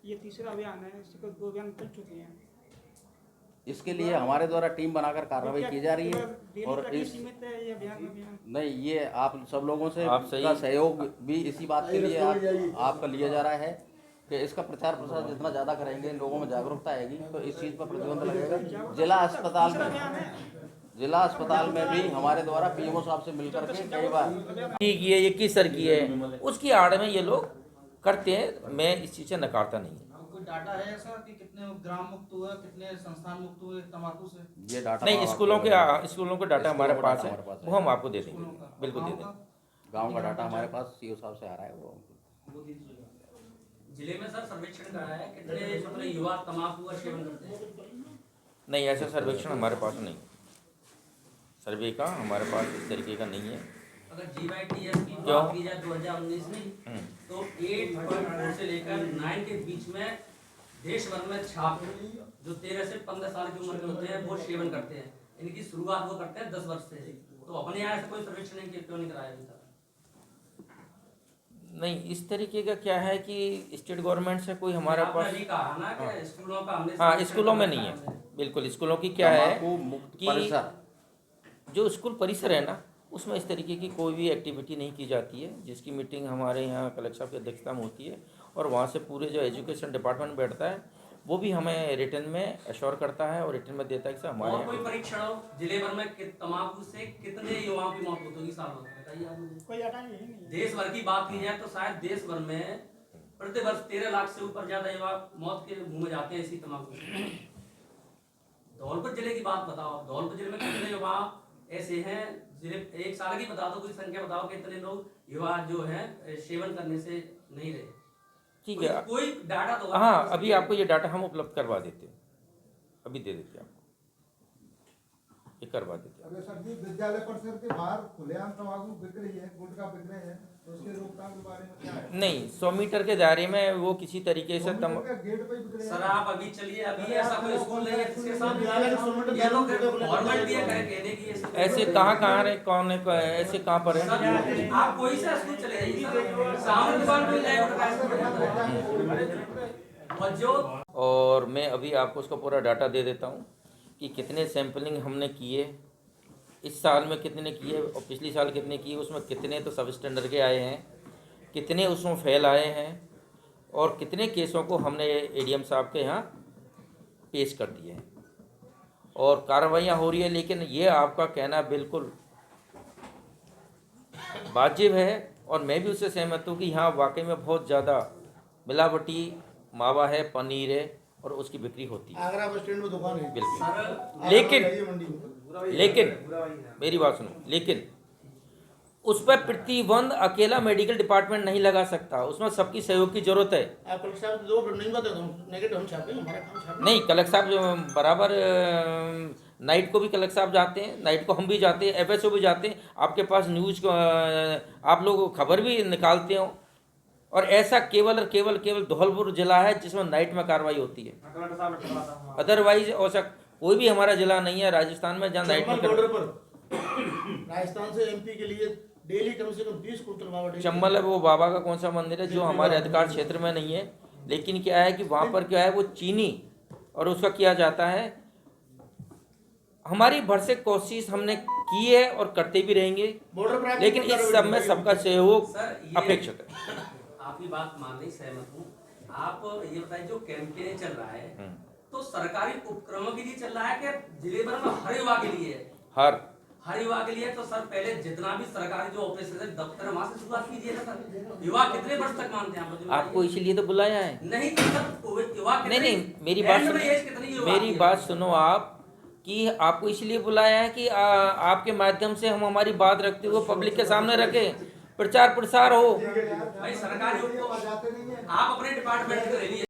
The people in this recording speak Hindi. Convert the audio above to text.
ये तीसरा अभियान है, इससे कुछ 2 अभियान चल चुके हैं। इसके लिए हमारे द्वारा टीम बनाकर कार्रवाई की जा रही है डेली और तक ही सीमित है ये अभियान? नहीं, ये आप सब लोगों से आप सही- का सहयोग भी इसी बात के लिए आपका लिया जा रहा है कि इसका प्रचार प्रसार जितना ज़्यादा करेंगे, लोगों में जागरूकता आएगी तो इस चीज़ पर प्रतिबंध लगेगा। जिला अस्पताल में भी हमारे द्वारा पीएमओ साहब से मिलकर के कई बार ये किस सर की है, उसकी आड़ में ये लोग करते हैं। मैं इस चीज़ से नकारता नहीं है। कोई डाटा है ऐसा कि कितने ग्राम मुक्त हुए, कितने संस्थान मुक्त हुए तंबाकू से? ये डाटा नहीं, स्कूलों का डाटा हमारे पास है, वो हम आपको दे देंगे, बिल्कुल दे देंगे। गांव का डाटा हमारे पास सीओ साहब से आ रहा है। वो जिले में सर सर्वेक्षण करा है कितने मतलब युवा तंबाकू का सेवन करते हैं? नहीं, ऐसा सर्वेक्षण हमारे पास नहीं, सर्वे का हमारे पास इस तरीके का नहीं है। अगर GYTS की बात की जाए 2019 में तो 8.4 से लेकर 9 के बीच में देश भर में छात्र जो 13 से 15 साल की उम्र के होते हैं वो सेवन करते हैं। इनकी शुरुआत वो करते हैं 10 वर्ष से। तो अपने यहाँ से कोई सर्वेक्षण नहीं क्यों नहीं कराया अभी तक? नहीं, इस तरीके का क्या है कि स्टेट गवर्नमेंट से कोई हमारे पास आपने कहा ना कि स्कूलों का हमने हाँ, स्कूलों में नहीं है। बिल्कुल, स्कूलों की क्या है कि जो स्कूल परिसर है ना, उसमें इस तरीके की कोई भी एक्टिविटी नहीं की जाती है, जिसकी मीटिंग हमारे यहाँ कलेक्टर साहब की अध्यक्षता में होती है और वहाँ से पूरे जो एजुकेशन डिपार्टमेंट बैठता है वो भी हमें रिटर्न में एश्योर करता है और रिटर्न में देता है कि हमारे और कोई परीक्षण हो जिले भर में तंबाकू से कितने युवाओं की मौत होती होगी साल भर में, बताइए आप। कोई डाटा नहीं है। देश भर की बात की जाए तो शायद देश भर में प्रतिवर्ष 13 लाख से ऊपर ज्यादा युवा मौत के मुंह में जाते हैं इसी तंबाकू से। धौलपुर जिले की बात बताओ, धौलपुर जिले में कितने युवा ऐसे हैं, जिले एक साल की बता दो, कोई संख्या बताओ कि इतने लोग युवा जो है सेवन करने से नहीं रहे। ठीक है, कोई डाटा तो हाँ, अभी आपको ये डाटा हम उपलब्ध करवा देते हैं, अभी दे देते हैं आपको, ये करवा देते हैं। अगर सर जी विद्यालय परिसर के बाहर खुलेआम तंबाकू बिक रही है, गुटखा बिक रहे हैं, तो उसके रोकथाम के बारे में क्या है? नहीं, 100 मीटर के दायरे में वो किसी तरीके से गेट पे बिक रहे हैं। सर आप अभी चलिए, अभी ऐसा कोई स्कूल नहीं है जिसके साथ ये लोग फॉर्मेलिटी है कहने की ऐसे कहाँ है, कौन है, ऐसे कहाँ पर है? सर आप कोई सा स्कूल चले जाइए सर, सामने दुकान मिल जाएगा। और मैं अभी आपको उसका पूरा डाटा दे देता हूँ कि कितने सैंपलिंग हमने किए, इस साल में कितने किए और पिछली साल कितने किए, उसमें कितने तो सब स्टैंडर्ड के आए हैं, कितने उसमें फेल आए हैं और कितने केसों को हमने एडीएम साहब के यहाँ पेश कर दिए हैं और कार्रवाइयाँ हो रही है। लेकिन ये आपका कहना बिल्कुल वाजिब है और मैं भी उससे सहमत हूँ कि यहाँ वाकई में बहुत ज़्यादा मिलावटी मावा है, पनीर है और उसकी बिक्री होती है। आगरा बस स्टैंड में दुकान है बिल्कुल, लेकिन मेरी बात सुनो, लेकिन उस पर प्रतिबंध अकेला मेडिकल डिपार्टमेंट नहीं लगा सकता, उसमें सबकी सहयोग की जरूरत है। नहीं, कलेक्टर साहब बराबर नाइट को भी कलेक्टर साहब जाते हैं, नाइट को हम भी जाते हैं, FSO भी जाते हैं, आपके पास न्यूज़ को आप लोग खबर भी निकालते हो। और ऐसा केवल और केवल धौलपुर जिला है जिसमें नाइट में कार्रवाई होती है, अदरवाइज ऐसा कोई भी हमारा जिला नहीं है राजस्थान में जहाँ नाइट में राजस्थान से MP के लिए डेली कम से कम 20 कुंटल मावा। चंबल है वो बाबा का कौन सा मंदिर है जो हमारे अधिकार क्षेत्र में नहीं है, लेकिन क्या है कि वहाँ पर क्या है वो चीनी और उसका किया जाता है। हमारी भरसक कोशिश हमने की है और करते भी रहेंगे, लेकिन इस सब में सबका सहयोग अपेक्षित है। आपकी बात मान रही, सहमत हूँ। आप ये बताइए जो कैंपेन चल रहा है तो सरकारी उपक्रमों के लिए चल रहा है कि जिले भर में हर युवा के लिए है? हर युवा के लिए। तो सर पहले जितना भी सरकारी जो ऑफिस है दफ्तर वहां से शुरुआत कीजिए ना सर। युवा कितने वर्ष तक मानते हैं आप? आपको इसीलिए तो बुलाया है। नहीं तो सर युवा नहीं, मेरी बात सुनो आप कि आपको इसलिए बुलाया है कि आपके माध्यम से हम हमारी बात रखते हुए पब्लिक के सामने रखें, प्रचार प्रसार हो। भाई सरकारी आप अपने डिपार्टमेंट के लिए